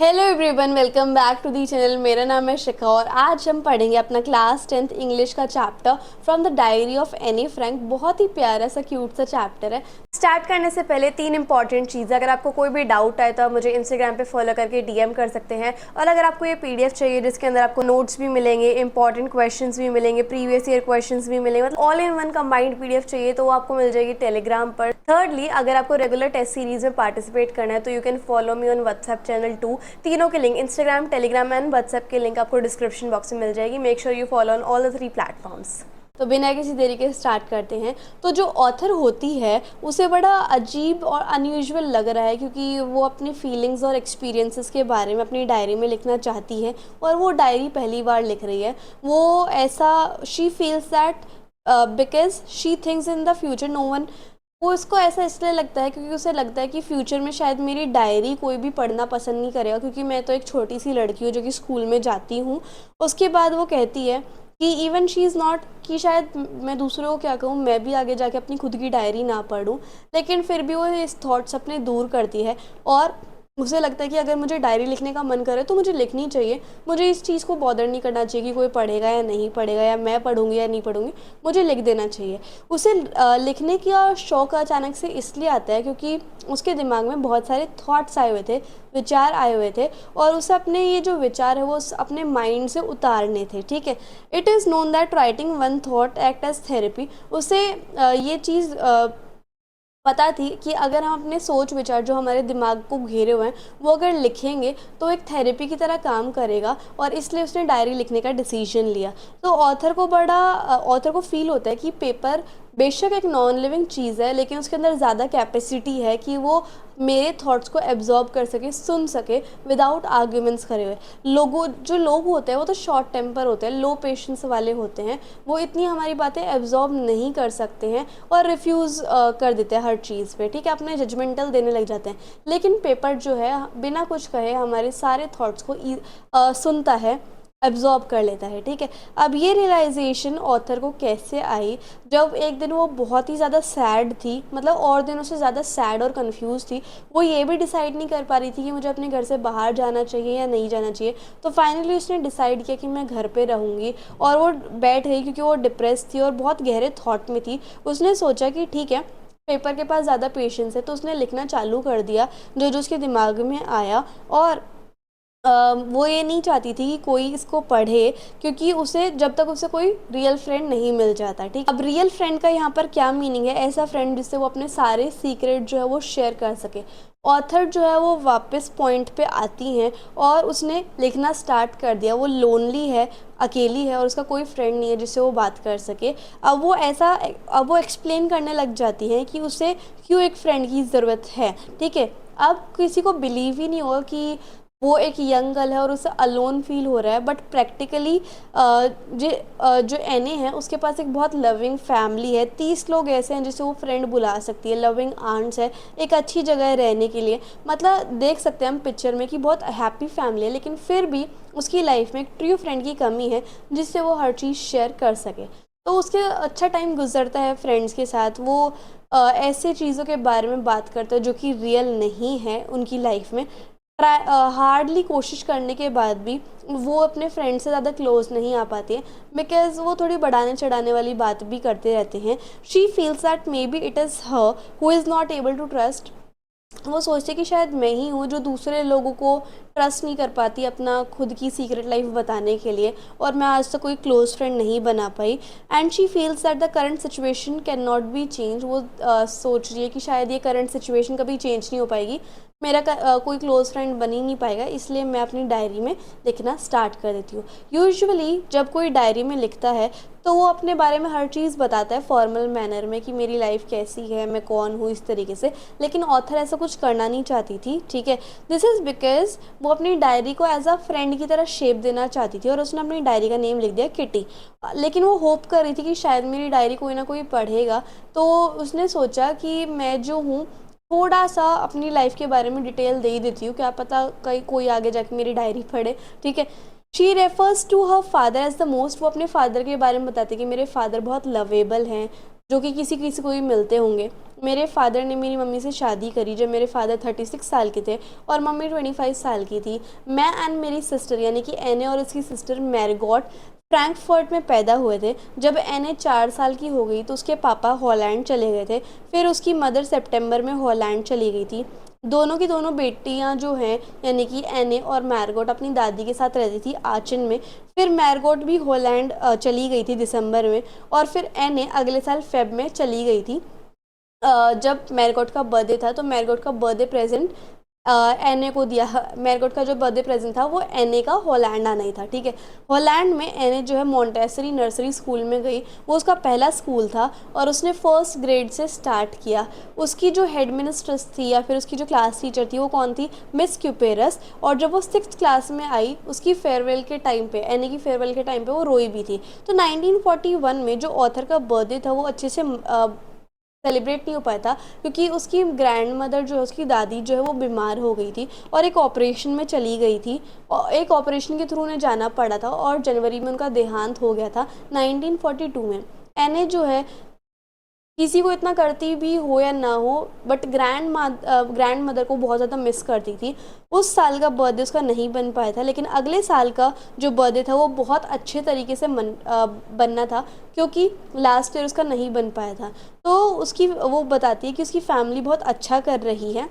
Hello everyone, welcome back to the channel. मेरा नाम है शिखा और आज हम पढ़ेंगे अपना क्लास 10th इंग्लिश का chapter from the diary of Anne Frank. बहुत ही प्यारा सा क्यूट सा चैप्टर है। स्टार्ट करने से पहले तीन इंपॉर्टेंट चीज़ें, अगर आपको कोई भी डाउट आए तो आप मुझे इंस्टाग्राम पे फॉलो करके डीएम कर सकते हैं। और अगर आपको ये पीडीएफ चाहिए जिसके अंदर आपको नोट्स भी मिलेंगे, इंपॉर्टेंट क्वेश्चंस भी मिलेंगे, प्रीवियस ईयर क्वेश्चंस भी मिलेंगे, मतलब all in one combined PDF चाहिए तो वो आपको मिल जाएगी टेलीग्राम पर। थर्डली, अगर आपको रेगुलर टेस्ट सीरीज में पार्टिसिपेट करना है तो you can follow me on WhatsApp channel 2। तीनों के link, Instagram, Telegram and WhatsApp के लिंक आपको डिस्क्रिप्शन बॉक्स में मिल जाएगी। Make sure you follow on all the 3 platforms. तो बिना किसी देरी के स्टार्ट करते हैं। तो जो ऑथर होती है उसे बड़ा अजीब और अनयूजुअल लग रहा है क्योंकि वो अपनी फीलिंग्स और एक्सपीरियंसेस के बारे में अपनी डायरी में लिखना चाहती है और वो डायरी पहली बार लिख रही है। वो ऐसा she feels that because she thinks in the future no one, वो इसको ऐसा इसलिए लगता है क्योंकि उसे लगता है कि फ्यूचर में शायद मेरी डायरी कोई भी पढ़ना पसंद नहीं करेगा क्योंकि मैं तो एक छोटी सी लड़की हूँ जो कि स्कूल में जाती हूँ। उसके बाद वो कहती है कि इवन शी इज़ नॉट, कि शायद मैं दूसरों को क्या कहूँ, मैं भी आगे जाके अपनी खुद की डायरी ना पढूं, लेकिन फिर भी वो इस थॉट्स अपने दूर करती है और उसे लगता है कि अगर मुझे डायरी लिखने का मन करे तो मुझे लिखनी चाहिए। मुझे इस चीज़ को बॉदर नहीं करना चाहिए कि कोई पढ़ेगा या नहीं पढ़ेगा या मैं पढ़ूंगी या नहीं पढ़ूंगी, मुझे लिख देना चाहिए। उसे लिखने का शौक अचानक से इसलिए आता है क्योंकि उसके दिमाग में बहुत सारे थॉट्स आए हुए थे, विचार आए हुए थे और उसे अपने ये जो विचार है वो अपने माइंड से उतारने थे। ठीक है, it is known that writing one thought act as therapy. उसे ये चीज़ पता थी कि अगर हम अपने सोच विचार जो हमारे दिमाग को घेरे हुए हैं वो अगर लिखेंगे तो एक थेरेपी की तरह काम करेगा और इसलिए उसने डायरी लिखने का डिसीजन लिया। तो ऑथर को फील होता है कि पेपर बेशक एक नॉन लिविंग चीज़ है लेकिन उसके अंदर ज़्यादा कैपेसिटी है कि वो मेरे थॉट्स को एब्जॉर्ब कर सके, सुन सके विदाउट आर्ग्यूमेंट्स करे हुए। जो लोग होते हैं वो तो शॉर्ट टेम्पर होते हैं, लो पेशेंस वाले होते हैं, वो इतनी हमारी बातें एब्जॉर्ब नहीं कर सकते हैं और रिफ्यूज़ कर देते हैं हर चीज़ पे। ठीक है, अपने जजमेंटल देने लग जाते हैं। लेकिन पेपर जो है बिना कुछ कहे हमारे सारे थॉट्स को सुनता है, एब्जॉर्ब कर लेता है। ठीक है, अब ये रियलाइजेशन ऑथर को कैसे आई, जब एक दिन वो बहुत ही ज़्यादा सैड थी, मतलब और दिनों से ज़्यादा सैड और कंफ्यूज थी। वो ये भी डिसाइड नहीं कर पा रही थी कि मुझे अपने घर से बाहर जाना चाहिए या नहीं जाना चाहिए। तो फाइनली उसने डिसाइड किया कि मैं घर पे रहूँगी और वो बैठ गई क्योंकि वो डिप्रेस थी और बहुत गहरे थॉट में थी। उसने सोचा कि ठीक है, पेपर के पास ज़्यादा पेशेंस है, तो उसने लिखना चालू कर दिया जो जो उसके दिमाग में आया। और वो ये नहीं चाहती थी कि कोई इसको पढ़े क्योंकि उसे जब तक उसे कोई रियल फ्रेंड नहीं मिल जाता। ठीक, अब रियल फ्रेंड का यहाँ पर क्या मीनिंग है, ऐसा फ्रेंड जिससे वो अपने सारे सीक्रेट जो है वो शेयर कर सके। ऑथर जो है वो वापस पॉइंट पे आती हैं और उसने लिखना स्टार्ट कर दिया। वो लोनली है, अकेली है और उसका कोई फ्रेंड नहीं है जिससे वो बात कर सके। अब वो एक्सप्लेन करने लग जाती हैं कि उसे क्यों एक फ्रेंड की ज़रूरत है। ठीक है, अब किसी को बिलीव ही नहीं होगा कि वो एक यंग गर्ल है और उसे अलोन फील हो रहा है, बट प्रैक्टिकली जो एने है उसके पास एक बहुत लविंग फैमिली है। 30 लोग ऐसे हैं जिसे वो फ्रेंड बुला सकती है, लविंग आंट्स है, एक अच्छी जगह है रहने के लिए। मतलब देख सकते हैं हम पिक्चर में कि बहुत हैप्पी फैमिली है, लेकिन फिर भी उसकी लाइफ में एक ट्रू फ्रेंड की कमी है जिससे वो हर चीज़ शेयर कर सके। तो उसके अच्छा टाइम गुजरता है फ्रेंड्स के साथ। वो ऐसे चीज़ों के बारे में बात करता है जो कि रियल नहीं है उनकी लाइफ में। हार्डली कोशिश करने के बाद भी वो अपने फ्रेंड से ज़्यादा क्लोज नहीं आ पाती है बिकॉज वो थोड़ी बढ़ाने चढ़ाने वाली बात भी करते रहते हैं। She feels that may be it is her who is not able to trust. वो सोचते कि शायद मैं ही हूँ जो दूसरे लोगों को ट्रस्ट नहीं कर पाती अपना खुद की सीक्रेट लाइफ बताने के लिए, और मैं आज तक कोई क्लोज फ्रेंड नहीं बना पाई। And she feels that the current situation can not be change. वो सोच रही है कि शायद ये करंट सिचुएशन कभी चेंज नहीं हो पाएगी, मेरा कोई क्लोज फ्रेंड बन ही नहीं पाएगा, इसलिए मैं अपनी डायरी में लिखना स्टार्ट कर देती हूँ। यूजुअली जब कोई डायरी में लिखता है तो वो अपने बारे में हर चीज़ बताता है फॉर्मल मैनर में कि मेरी लाइफ कैसी है, मैं कौन हूँ, इस तरीके से। लेकिन ऑथर ऐसा कुछ करना नहीं चाहती थी। ठीक है, दिस इज़ बिकॉज वो अपनी डायरी को एज अ फ्रेंड की तरह शेप देना चाहती थी और उसने अपनी डायरी का नेम लिख दिया किटी। लेकिन वो होप कर रही थी कि शायद मेरी डायरी कोई ना कोई पढ़ेगा, तो उसने सोचा कि मैं जो हूँ थोड़ा सा अपनी लाइफ के बारे में डिटेल दे ही देती हूँ, क्या पता कहीं कोई आगे जाके मेरी डायरी पढ़े। ठीक है, she refers to her father as the most. वो अपने फादर के बारे में बताती कि मेरे फादर बहुत लवेबल हैं, जो कि किसी किसी को भी मिलते होंगे। मेरे फादर ने मेरी मम्मी से शादी करी जब मेरे फादर 36 साल के थे और मम्मी 25 साल की थी। मैं एंड मेरी सिस्टर यानी कि एने और उसकी सिस्टर मैरीगॉट फ्रैंकफर्ट में पैदा हुए थे। जब एने 4 साल की हो गई तो उसके पापा हॉलैंड चले गए थे। फिर उसकी मदर सितंबर में हॉलैंड चली गई थी। दोनों की दोनों बेटियां जो हैं यानी कि एने और मैरगॉट अपनी दादी के साथ रहती थी आचन में। फिर मैरगॉट भी हॉलैंड चली गई थी दिसंबर में और फिर एने अगले साल फेब में चली गई थी। जब मैरगॉट का बर्थडे था तो मैरगॉट का बर्थडे प्रेजेंट एने को दिया। मैरगॉट का जो बर्थडे प्रेजेंट था वो एने का हॉलैंड आना ही था, ठीक है। हॉलैंड में एने जो है मॉन्टेसरी नर्सरी स्कूल में गई, वो उसका पहला स्कूल था और उसने फर्स्ट ग्रेड से स्टार्ट किया। उसकी जो हेड मिनिस्ट्रेस थी या फिर उसकी जो क्लास टीचर थी वो कौन थी, मिस क्यूपेरस। और जब वो 6th क्लास में आई उसकी फेयरवेल के टाइम पे, एने की फेयरवेल के टाइम पे वो रोई भी थी। तो 1941 में जो ऑथर का बर्थडे था वो अच्छे से सेलिब्रेट नहीं हो पाया था क्योंकि उसकी ग्रैंड मदर जो है, उसकी दादी जो है वो बीमार हो गई थी और एक ऑपरेशन में चली गई थी और एक ऑपरेशन के थ्रू उन्हें जाना पड़ा था और जनवरी में उनका देहांत हो गया था 1942 में। एने जो है किसी को इतना करती भी हो या ना हो बट ग्रैंड मदर को बहुत ज़्यादा मिस करती थी। उस साल का बर्थडे उसका नहीं बन पाया था लेकिन अगले साल का जो बर्थडे था वो बहुत अच्छे तरीके से बनना था क्योंकि लास्ट ईयर उसका नहीं बन पाया था। तो उसकी वो बताती है कि उसकी फैमिली बहुत अच्छा कर रही है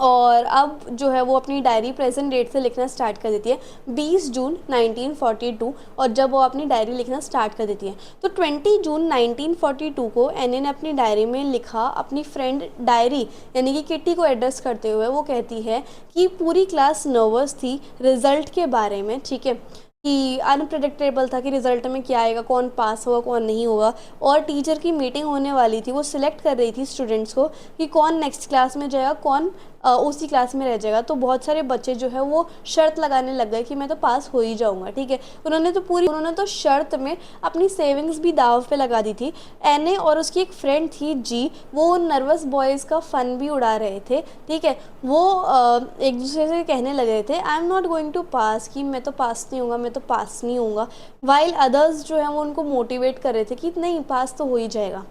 और अब जो है वो अपनी डायरी प्रेजेंट डेट से लिखना स्टार्ट कर देती है 20 जून 1942। और जब वो अपनी डायरी लिखना स्टार्ट कर देती है तो 20 जून 1942 को एने ने अपनी डायरी में लिखा अपनी फ्रेंड डायरी यानी कि किट्टी को एड्रेस करते हुए। वो कहती है कि पूरी क्लास नर्वस थी रिजल्ट के बारे में, ठीक है, कि अनप्रडिक्टेबल था कि रिजल्ट में क्या आएगा, कौन पास होगा कौन नहीं होगा। और टीचर की मीटिंग होने वाली थी, वो सिलेक्ट कर रही थी स्टूडेंट्स को कि कौन नेक्स्ट क्लास में जाएगा, कौन उसी क्लास में रह जाएगा। तो बहुत सारे बच्चे जो है वो शर्त लगाने लग गए कि मैं तो पास हो ही जाऊंगा, ठीक है। उन्होंने तो शर्त में अपनी सेविंग्स भी दाव पे लगा दी थी। एने और उसकी एक फ्रेंड थी जी, वो नर्वस बॉयज़ का फ़न भी उड़ा रहे थे, ठीक है। वो एक दूसरे से कहने लगे थे I am not going to pass, कि मैं तो पास नहीं होऊंगा, मैं तो पास नहीं होऊंगा। वाइल अदर्स जो है वो उनको मोटिवेट कर रहे थे कि नहीं पास तो हो ही जाएगा।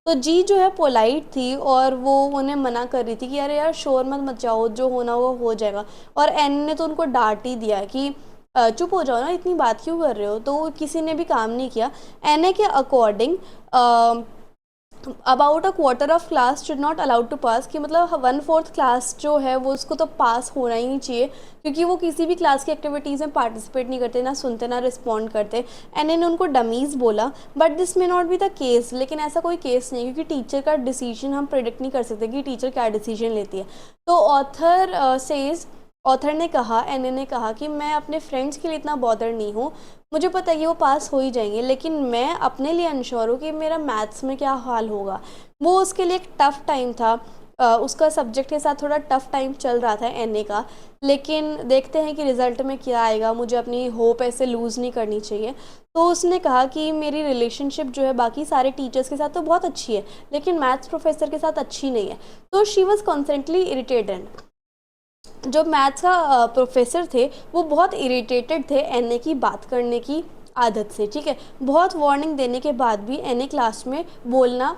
तो जी जो है पोलाइट थी और वो उन्हें मना कर रही थी कि अरे यार शोर मत मचाओ, जो होना वो हो जाएगा। और एन ने तो उनको डांट ही दिया कि चुप हो जाओ ना, इतनी बात क्यों कर रहे हो। तो किसी ने भी काम नहीं किया। एन के according about a quarter of class should not allowed to pass, कि मतलब 1/4 क्लास जो है वो उसको तो पास होना ही नहीं चाहिए क्योंकि वो किसी भी क्लास की एक्टिविटीज़ में पार्टिसिपेट नहीं करते, ना सुनते ना रिस्पॉन्ड करते। एंड ने उनको डमीज़ बोला but this may not be the case, लेकिन ऐसा कोई केस नहीं क्योंकि टीचर का डिसीजन हम प्रिडिक्ट नहीं कर सकते कि टीचर क्या डिसीजन लेती है। तो ऑथर ने कहा, एन ने कहा कि मैं अपने फ्रेंड्स के लिए इतना बॉदर नहीं हूँ, मुझे पता है कि वो पास हो ही जाएंगे, लेकिन मैं अपने लिए अनश्योर हूँ कि मेरा मैथ्स में क्या हाल होगा। वो उसके लिए एक टफ़ टाइम था, उसका सब्जेक्ट के साथ थोड़ा टफ़ टाइम चल रहा था एन का। लेकिन देखते हैं कि रिज़ल्ट में क्या आएगा, मुझे अपनी होप ऐसे लूज़ नहीं करनी चाहिए। तो उसने कहा कि मेरी रिलेशनशिप जो है बाकी सारे टीचर्स के साथ तो बहुत अच्छी है लेकिन मैथ्स प्रोफेसर के साथ अच्छी नहीं है। तो शी वॉज़ कॉन्स्टेंटली इरिटेटेड। जो मैथ्स का प्रोफेसर थे वो बहुत इरिटेटेड थे एन की बात करने की आदत से, ठीक है। बहुत वार्निंग देने के बाद भी एन क्लास में बोलना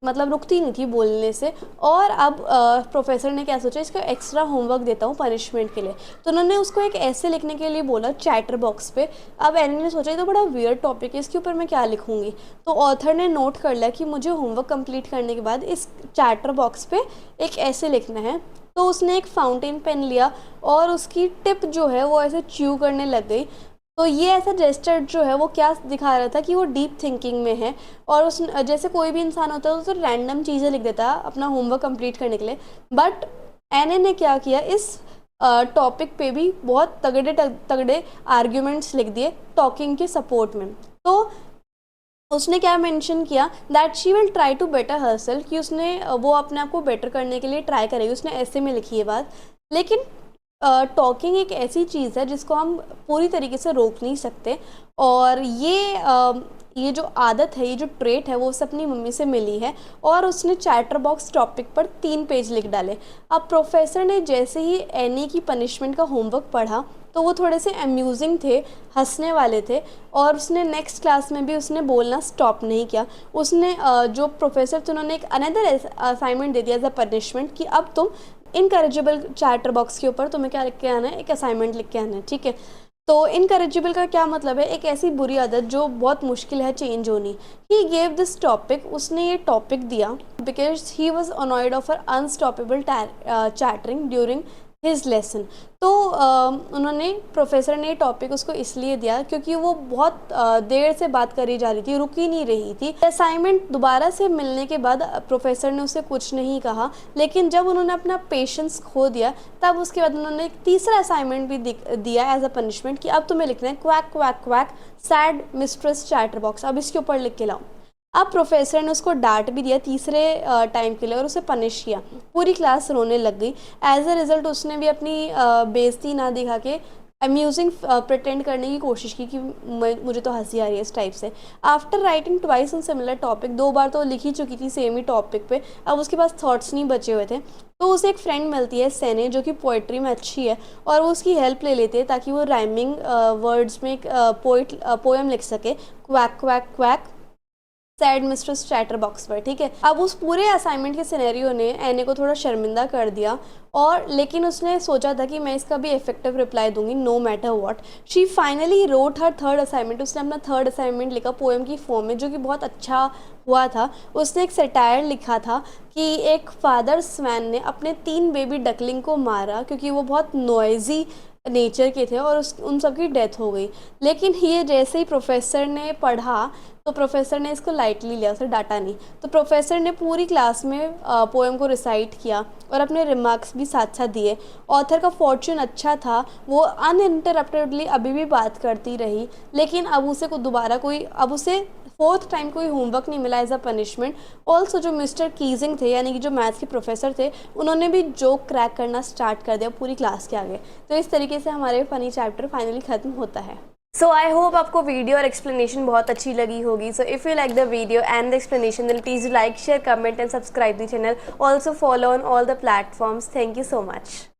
मतलब रुकती नहीं थी बोलने से। और अब प्रोफेसर ने क्या सोचा, इसका एक्स्ट्रा होमवर्क देता हूँ पनिशमेंट के लिए। तो उन्होंने उसको एक ऐसे लिखने के लिए बोला चैटर बॉक्स पे। अब एन ने सोचा ये तो बड़ा वियर्ड टॉपिक है, इसके ऊपर मैं क्या लिखूँगी। तो ऑथर ने नोट कर लिया कि मुझे होमवर्क कंप्लीट करने के बाद इस चैटर बॉक्स पे एक ऐसे लिखना है। तो उसने एक फाउंटेन पेन लिया और उसकी टिप जो है वो ऐसे च्यू करने लग गई। तो ये ऐसा जेस्चर जो है वो क्या दिखा रहा था कि वो डीप थिंकिंग में है। और उस जैसे कोई भी इंसान होता है तो रैंडम चीज़ें लिख देता है अपना होमवर्क कंप्लीट करने के लिए, बट एन ने क्या किया, इस टॉपिक पे भी बहुत तगड़े तगड़े आर्ग्यूमेंट्स लिख दिए टॉकिंग के सपोर्ट में। तो उसने क्या मेंशन किया that she will try to better herself, कि उसने वो अपने आप को बेटर करने के लिए ट्राई करेगी। उसने ऐसे में लिखी है बात। लेकिन टॉकिंग एक ऐसी चीज़ है जिसको हम पूरी तरीके से रोक नहीं सकते। और ये जो आदत है, ये जो ट्रेट है, वो उसे अपनी मम्मी से मिली है और उसने चैटर बॉक्स टॉपिक पर 3 पेज लिख डाले। अब प्रोफेसर ने जैसे ही एनी की पनिशमेंट का होमवर्क पढ़ा तो वो थोड़े से अम्यूजिंग थे, हंसने वाले थे और उसने नेक्स्ट क्लास में भी उसने बोलना स्टॉप नहीं किया। उसने जो प्रोफेसर थे उन्होंने एक अनदर असाइनमेंट दे दिया एज अ पनिशमेंट कि अब तुम इनकरेजिबल चैटर बॉक्स के ऊपर तुम्हें क्या लिख के आना है, एक असाइनमेंट लिख के आना है, ठीक है। तो इनकरेजिबल का क्या मतलब है, एक ऐसी बुरी आदत जो बहुत मुश्किल है चेंज होनी। ही गेव दिस टॉपिक, उसने ये टॉपिक दिया because he was annoyed of uh unstoppable chattering during his lesson. तो उन्होंने प्रोफेसर ने टॉपिक उसको इसलिए दिया क्योंकि वो बहुत देर से बात करी जा रही थी, रुक ही नहीं रही थी। असाइनमेंट दोबारा से मिलने के बाद प्रोफेसर ने उसे कुछ नहीं कहा, लेकिन जब उन्होंने अपना पेशेंस खो दिया तब उसके बाद उन्होंने एक तीसरा असाइनमेंट भी दिया एज अ पनिशमेंट कि अब तुम्हें लिखना है quack quack quack sad mistress chatter box, अब इसके ऊपर लिख के लाओ। अब प्रोफेसर ने उसको डांट भी दिया तीसरे टाइम के लिए और उसे पनिश किया। पूरी क्लास रोने लग गई। एज अ रिज़ल्ट उसने भी अपनी बेइज्जती ना दिखा के अम्यूजिंग प्रिटेंड करने की कोशिश की कि मुझे तो हंसी आ रही है इस टाइप से। After writing twice on similar topic, 2 बार तो लिख ही चुकी थी सेम ही टॉपिक पे, अब उसके पास थॉट्स नहीं बचे हुए थे। तो उसे एक फ्रेंड मिलती है सेने, जो कि पोइट्री में अच्छी है और वो उसकी हेल्प ले लेते हैं ताकि वो राइमिंग वर्ड्स में एक पोएम लिख सके, quack quack quack sad mistress chatter box पर, ठीक है। अब उस पूरे असाइनमेंट के सिनेरियो ने एने को थोड़ा शर्मिंदा कर दिया और लेकिन उसने सोचा था कि मैं इसका भी इफेक्टिव रिप्लाई दूंगी no matter what. She finally wrote her third assignment, उसने अपना थर्ड असाइनमेंट लिखा पोएम की फॉर्म में, जो कि बहुत अच्छा हुआ था। उसने एक सटायर लिखा था कि एक फादर स्वैन ने अपने 3 बेबी डकलिंग को मारा क्योंकि वो बहुत नॉइजी नेचर के थे और उन सब की डेथ हो गई। लेकिन ये जैसे ही प्रोफेसर ने पढ़ा तो प्रोफेसर ने इसको लाइटली लिया, उसे डांटा नहीं। तो प्रोफेसर ने पूरी क्लास में पोएम को रिसाइट किया और अपने रिमार्क्स भी साथ साथ दिए। ऑथर का फॉर्च्यून अच्छा था, वो अनइंटरप्टेडली अभी भी बात करती रही, लेकिन अब उसे अब उसे 4th टाइम कोई होमवर्क नहीं मिला एज अ पनिशमेंट। ऑल्सो जो मिस्टर कीजिंग थे यानी कि जो मैथ्स के प्रोफेसर थे, उन्होंने भी जोक क्रैक करना स्टार्ट कर दिया पूरी क्लास के आगे। तो इस तरीके से हमारे फनी चैप्टर फाइनली ख़त्म होता है। सो आई होप आपको वीडियो और एक्सप्लेनेशन बहुत अच्छी लगी होगी। So if you like the video and the explanation then please like share comment and subscribe the channel. Also follow on all the platforms. Thank you so much.